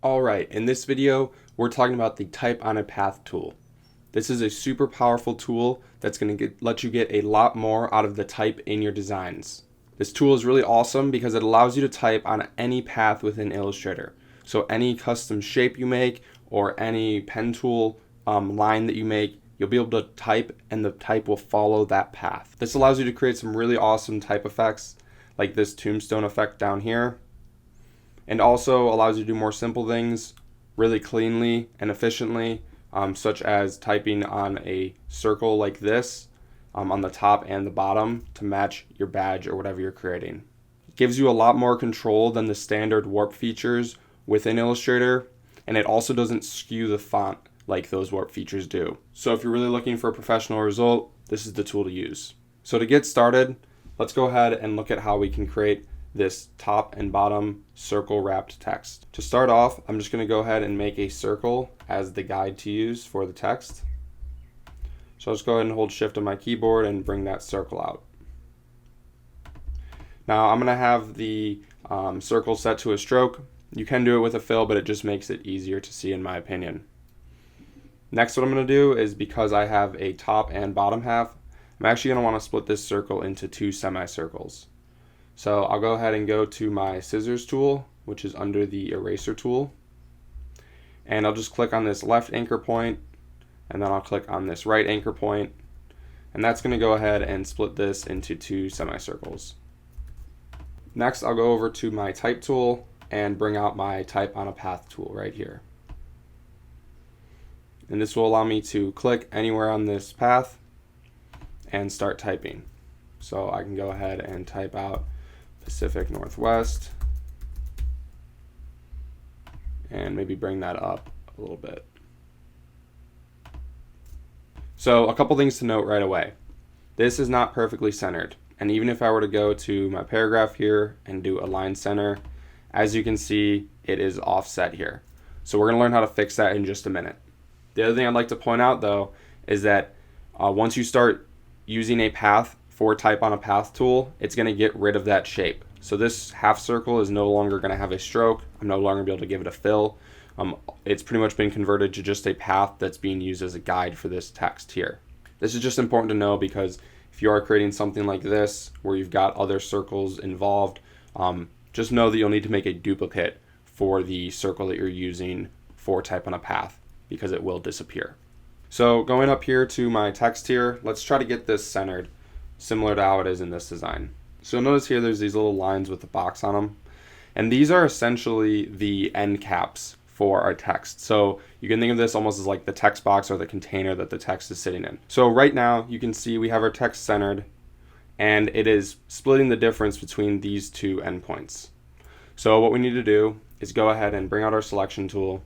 Alright, in this video, we're talking about the Type on a Path tool. This is a super powerful tool that's going to let you get a lot more out of the type in your designs. This tool is really awesome because it allows you to type on any path within Illustrator. So any custom shape you make or any pen tool line that you make, you'll be able to type and the type will follow that path. This allows you to create some really awesome type effects like this tombstone effect down here. And also allows you to do more simple things really cleanly and efficiently, such as typing on a circle like this on the top and the bottom to match your badge or whatever you're creating. It gives you a lot more control than the standard warp features within Illustrator, and it also doesn't skew the font like those warp features do. So if you're really looking for a professional result, this is the tool to use. So to get started, let's go ahead and look at how we can create this top and bottom circle wrapped text. To start off, I'm just going to go ahead and make a circle as the guide to use for the text. So I'll just go ahead and hold shift on my keyboard and bring that circle out. Now I'm going to have the circle set to a stroke. You can do it with a fill, but it just makes it easier to see in my opinion. Next, what I'm going to do is, because I have a top and bottom half, I'm actually going to want to split this circle into two semicircles. So I'll go ahead and go to my scissors tool, which is under the eraser tool. And I'll just click on this left anchor point, and then I'll click on this right anchor point. And that's going to go ahead and split this into two semicircles. Next, I'll go over to my type tool and bring out my type on a path tool right here. And this will allow me to click anywhere on this path and start typing. So I can go ahead and type out Pacific Northwest and maybe bring that up a little bit. So a couple things to note right away. This is not perfectly centered, and even if I were to go to my paragraph here and do align center, as you can see, it is offset here. So we're going to learn how to fix that in just a minute. The other thing I'd like to point out though is that once you start using a path for type on a path tool, it's going to get rid of that shape. So this half circle is no longer going to have a stroke. I'm no longer going to be able to give it a fill. It's pretty much been converted to just a path that's being used as a guide for this text here. This is just important to know because if you are creating something like this where you've got other circles involved, just know that you'll need to make a duplicate for the circle that you're using for type on a path because it will disappear. So going up here to my text here, let's try to get this centered, similar to how it is in this design. So notice here there's these little lines with the box on them, and these are essentially the end caps for our text. So you can think of this almost as like the text box or the container that the text is sitting in. So right now you can see we have our text centered, and it is splitting the difference between these two endpoints. So what we need to do is go ahead and bring out our selection tool,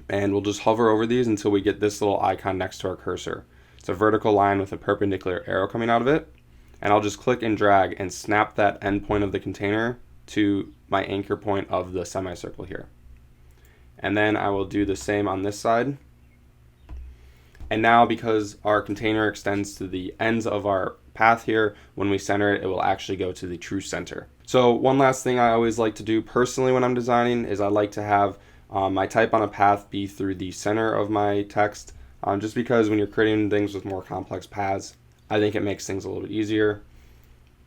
and we'll just hover over these until we get this little icon next to our cursor. It's a vertical line with a perpendicular arrow coming out of it. And I'll just click and drag and snap that endpoint of the container to my anchor point of the semicircle here. And then I will do the same on this side. And now because our container extends to the ends of our path here, when we center it, it will actually go to the true center. So one last thing I always like to do personally when I'm designing is I like to have my type on a path be through the center of my text, just because when you're creating things with more complex paths, I think it makes things a little bit easier.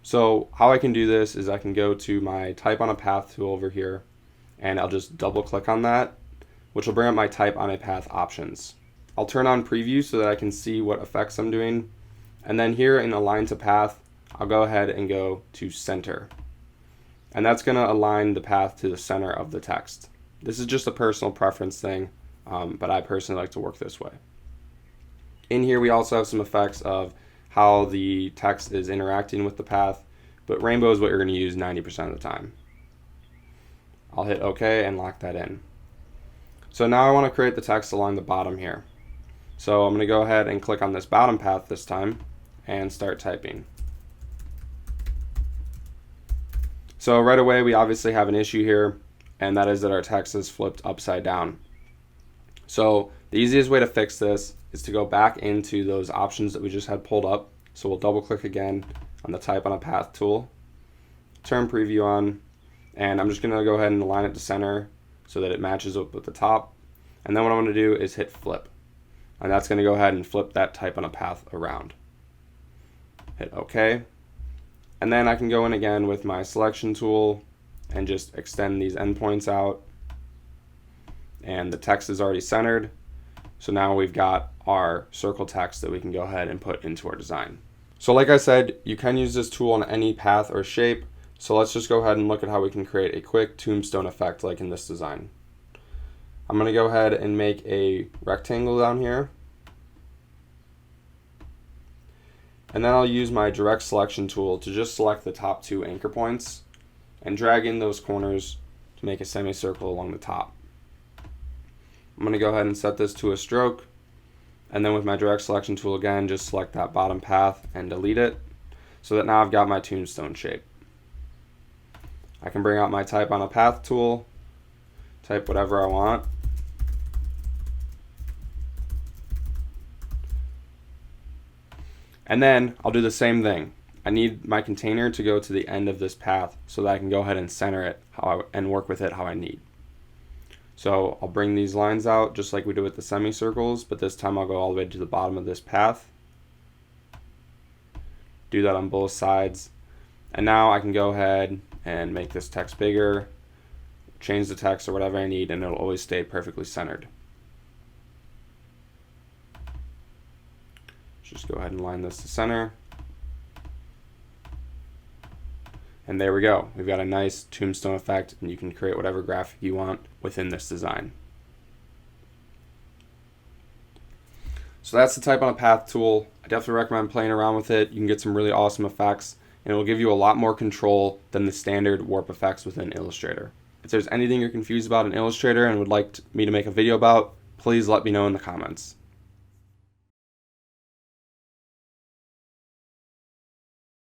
So how I can do this is I can go to my type on a path tool over here, and I'll just double click on that, which will bring up my type on a path options. I'll turn on preview so that I can see what effects I'm doing. And then here in align to path, I'll go ahead and go to center. And that's going to align the path to the center of the text. This is just a personal preference thing, but I personally like to work this way. In here we also have some effects of how the text is interacting with the path, but rainbow is what you're going to use 90% of the time. I'll hit OK and lock that in. So now I want to create the text along the bottom here. So I'm going to go ahead and click on this bottom path this time and start typing. So right away we obviously have an issue here, and that is that our text is flipped upside down. So the easiest way to fix this is to go back into those options that we just had pulled up. So we'll double click again on the type on a path tool, turn preview on, and I'm just going to go ahead and align it to center so that it matches up with the top. And then what I'm going to do is hit flip. And that's going to go ahead and flip that type on a path around. Hit OK. And then I can go in again with my selection tool and just extend these endpoints out. And the text is already centered. So now we've got our circle text that we can go ahead and put into our design. So like I said, you can use this tool on any path or shape. So let's just go ahead and look at how we can create a quick tombstone effect like in this design. I'm going to go ahead and make a rectangle down here. And then I'll use my direct selection tool to just select the top 2 anchor points and drag in those corners to make a semicircle along the top. I'm going to go ahead and set this to a stroke, and then with my direct selection tool again, just select that bottom path and delete it, so that now I've got my tombstone shape. I can bring out my type on a path tool, type whatever I want. And then I'll do the same thing. I need my container to go to the end of this path so that I can go ahead and center it and work with it how I need. So I'll bring these lines out just like we did with the semicircles, but this time I'll go all the way to the bottom of this path. Do that on both sides. And now I can go ahead and make this text bigger, change the text or whatever I need, and it'll always stay perfectly centered. Just go ahead and line this to center. And there we go. We've got a nice tombstone effect, and you can create whatever graphic you want within this design. So that's the type on a path tool. I definitely recommend playing around with it. You can get some really awesome effects, and it will give you a lot more control than the standard warp effects within Illustrator. If there's anything you're confused about in Illustrator and would like me to make a video about, please let me know in the comments.